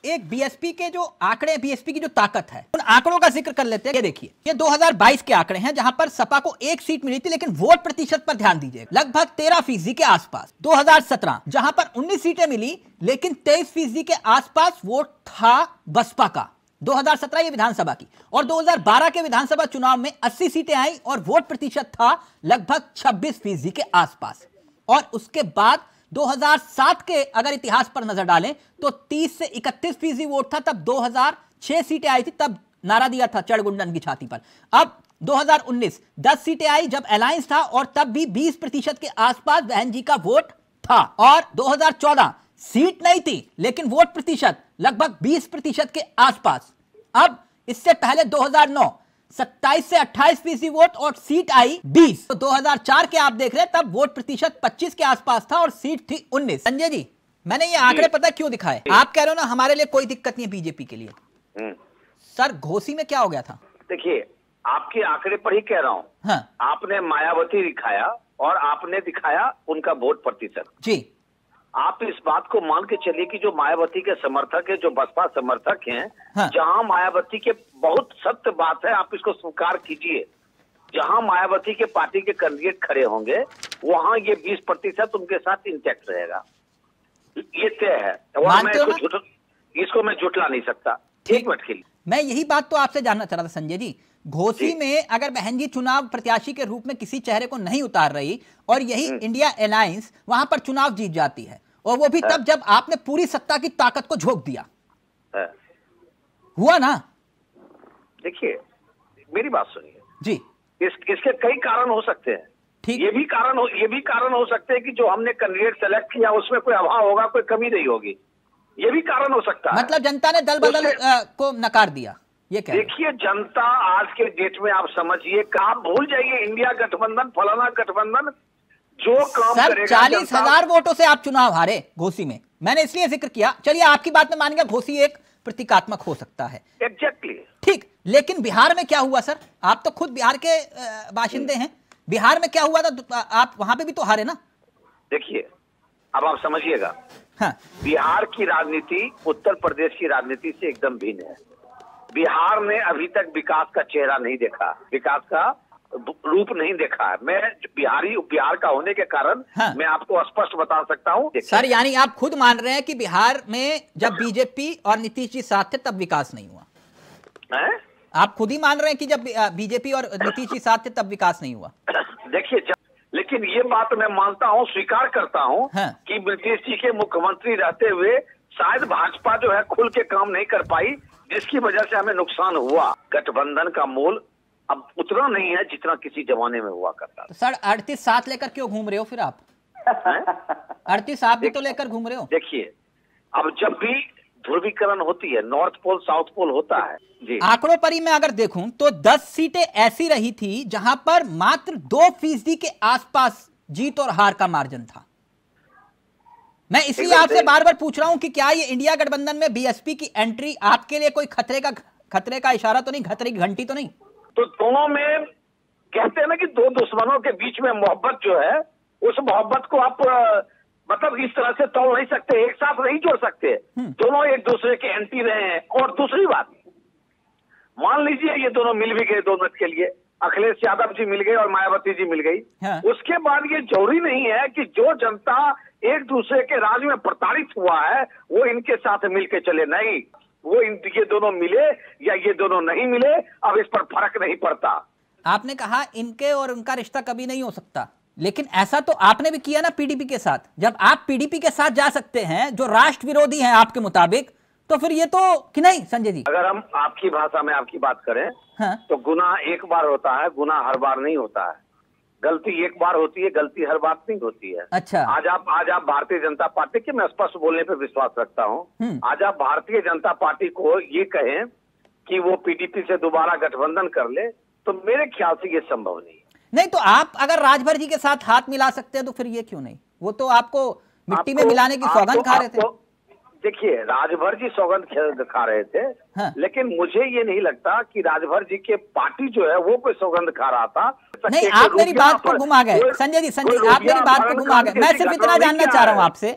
एक बीएसपी के जो आंकड़े, बीएसपी की जो ताकत है, उन आंकड़ों का जिक्र कर लेते हैं। ये देखिए, ये 2022 के आंकड़े हैं, जहां पर सपा को 1 सीट मिली थी, लेकिन वोट प्रतिशत पर ध्यान दीजिए, लगभग 13% के आसपास। 2017 जहां पर 19 सीटें मिली, लेकिन 23% के आसपास वोट था बसपा का। 2017 ये विधानसभा की, और 2012 के विधानसभा चुनाव में 80 सीटें आई और वोट प्रतिशत था लगभग 26% के आसपास। और उसके बाद 2007 के अगर इतिहास पर नजर डालें तो 30 से 31% वोट था। तब 2006 सीटें आई थी, तब नारा दिया था चढ़गुंडन की छाती पर। अब 2019 10 सीटें आई जब अलायंस था, और तब भी 20% के आसपास बहन जी का वोट था। और 2014 सीट नहीं थी, लेकिन वोट प्रतिशत लगभग 20% के आसपास। अब इससे पहले 2009 27 से 28% वोट और सीट आई 20। तो 2004 के आप देख रहे हैं, तब वोट प्रतिशत 25 के आसपास था और सीट थी 19। संजय जी, मैंने ये आंकड़े पता क्यों दिखाए? आप कह रहे हो ना हमारे लिए कोई दिक्कत नहीं है बीजेपी के लिए। सर, घोसी में क्या हो गया था? देखिए, आपके आंकड़े पर ही कह रहा हूं। हाँ। आपने मायावती दिखाया और आपने दिखाया उनका वोट प्रतिशत जी। आप इस बात को मान के चलिए कि जो मायावती के समर्थक है, जो बसपा समर्थक हैं, हाँ। जहां मायावती के बहुत सत्य बात है, आप इसको स्वीकार कीजिए, जहां मायावती के पार्टी के कैंडिडेट खड़े होंगे वहां ये 20% उनके साथ इंटैक्ट रहेगा, ये तय है। और मैं इसको मैं झुटला नहीं सकता। एक मिनट के लिए मैं यही बात तो आपसे जानना चाह रहा था संजय जी। घोसी में अगर बहन जी चुनाव प्रत्याशी के रूप में किसी चेहरे को नहीं उतार रही और यही इंडिया अलायंस वहां पर चुनाव जीत जाती है, और वो भी तब जब आपने पूरी सत्ता की ताकत को झोंक दिया, हुआ ना? देखिए, मेरी बात सुनिए जी। इसके कई कारण हो सकते हैं। ठीक, ये भी कारण हो सकते हैं कि जो हमने कैंडिडेट सेलेक्ट किया उसमें कोई अभाव होगा, कोई कमी नहीं होगी, ये भी कारण हो सकता है। मतलब जनता ने दल बदल को नकार दिया, ये क्या? देखिए, जनता आज के डेट में आप समझिए, आप भूल जाइए इंडिया गठबंधन, फलाना गठबंधन, जो काम करेगा। 40,000 वोटों से आप चुनाव हारे घोसी में, मैंने इसलिए जिक्र किया। चलिए, आपकी बात में मानेंगे घोसी एक प्रतीकात्मक हो सकता है। एग्जैक्टली ठीक, लेकिन बिहार में क्या हुआ सर? आप तो खुद बिहार के बाशिंदे हैं, बिहार में क्या हुआ था? आप वहां पे भी तो हारे ना। देखिए, अब आप समझिएगा, हाँ। बिहार की राजनीति उत्तर प्रदेश की राजनीति से एकदम भिन्न है। बिहार ने अभी तक विकास का चेहरा नहीं देखा, विकास का रूप नहीं देखा है। मैं बिहार का होने के कारण हाँ। मैं आपको स्पष्ट बता सकता हूँ सर। यानी आप खुद मान रहे हैं कि बिहार में जब बीजेपी और नीतीश जी साथ थे तब विकास नहीं हुआ है? आप खुद ही मान रहे हैं कि जब बीजेपी और नीतीश जी साथ थे तब विकास नहीं हुआ? देखिए, लेकिन ये बात मैं मानता हूँ, स्वीकार करता हूँ हाँ। कि नीतीश जी के मुख्यमंत्री रहते हुए शायद भाजपा जो है खुल के काम नहीं कर पाई, जिसकी वजह से हमें नुकसान हुआ। गठबंधन का मोल अब उतना नहीं है जितना किसी जमाने में हुआ करता। तो सर 38 साथ लेकर क्यों घूम रहे हो फिर आप? 38 आप भी तो लेकर घूम रहे हो। देखिए, अब जब भी ध्रुवीकरण होती है, नॉर्थ पोल साउथ पोल होता है जी। आंकड़ों पर ही मैं अगर देखूं तो 10 सीटें ऐसी रही थी जहां पर मात्र 2% के आसपास जीत और हार का मार्जिन था। मैं इसलिए आपसे बार बार पूछ रहा हूं कि क्या ये इंडिया गठबंधन में बीएसपी की एंट्री आपके लिए कोई खतरे का इशारा तो नहीं, खतरे की घंटी तो नहीं? तो दोनों में कहते हैं ना कि दो दुश्मनों के बीच में मोहब्बत जो है, उस मोहब्बत को आप मतलब इस तरह से तोड़ नहीं सकते, एक साथ नहीं जोड़ सकते। दोनों एक दूसरे के एंटी रहे हैं। और दूसरी बात, मान लीजिए ये दोनों मिल भी गए 2 मिनट के लिए, अखिलेश यादव जी मिल गए और मायावती जी मिल गई। हाँ। उसके बाद ये जरूरी नहीं है कि जो जनता एक दूसरे के राज में प्रताड़ित हुआ है वो इनके साथ मिलके चले, नहीं, वो ये दोनों मिले या ये दोनों नहीं मिले, अब इस पर फर्क नहीं पड़ता। आपने कहा इनके और उनका रिश्ता कभी नहीं हो सकता, लेकिन ऐसा तो आपने भी किया ना पीडीपी के साथ। जब आप पीडीपी के साथ जा सकते हैं जो राष्ट्र विरोधी हैं आपके मुताबिक, तो फिर ये तो कि नहीं संजय जी? अगर हम आपकी भाषा में आपकी बात करें हाँ? तो गुनाह एक बार होता है, गुनाह हर बार नहीं होता है। गलती एक बार होती है, गलती हर बार नहीं होती है। अच्छा। आज आप भारतीय जनता पार्टी के, मैं स्पष्ट बोलने पे विश्वास रखता हूँ, आज आप भारतीय जनता पार्टी को ये कहें कि वो पीडीपी से दोबारा गठबंधन कर ले, तो मेरे ख्याल से ये संभव नहीं। तो आप अगर राजभर जी के साथ हाथ मिला सकते हैं तो फिर ये क्यों नहीं? वो तो आपको मिट्टी में मिलाने की सौगंध खा रहे थे। देखिए, राजभर जी सौगंध खा रहे थे। हाँ। लेकिन मुझे ये नहीं लगता कि राजभर जी के पार्टी जो है वो कोई सौगंध खा रहा था। नहीं, आप मेरी बात को घुमा गए संजय जी, आप मेरी बात को घुमा गए। मैं सिर्फ इतना जानना चाह रहा हूं आपसे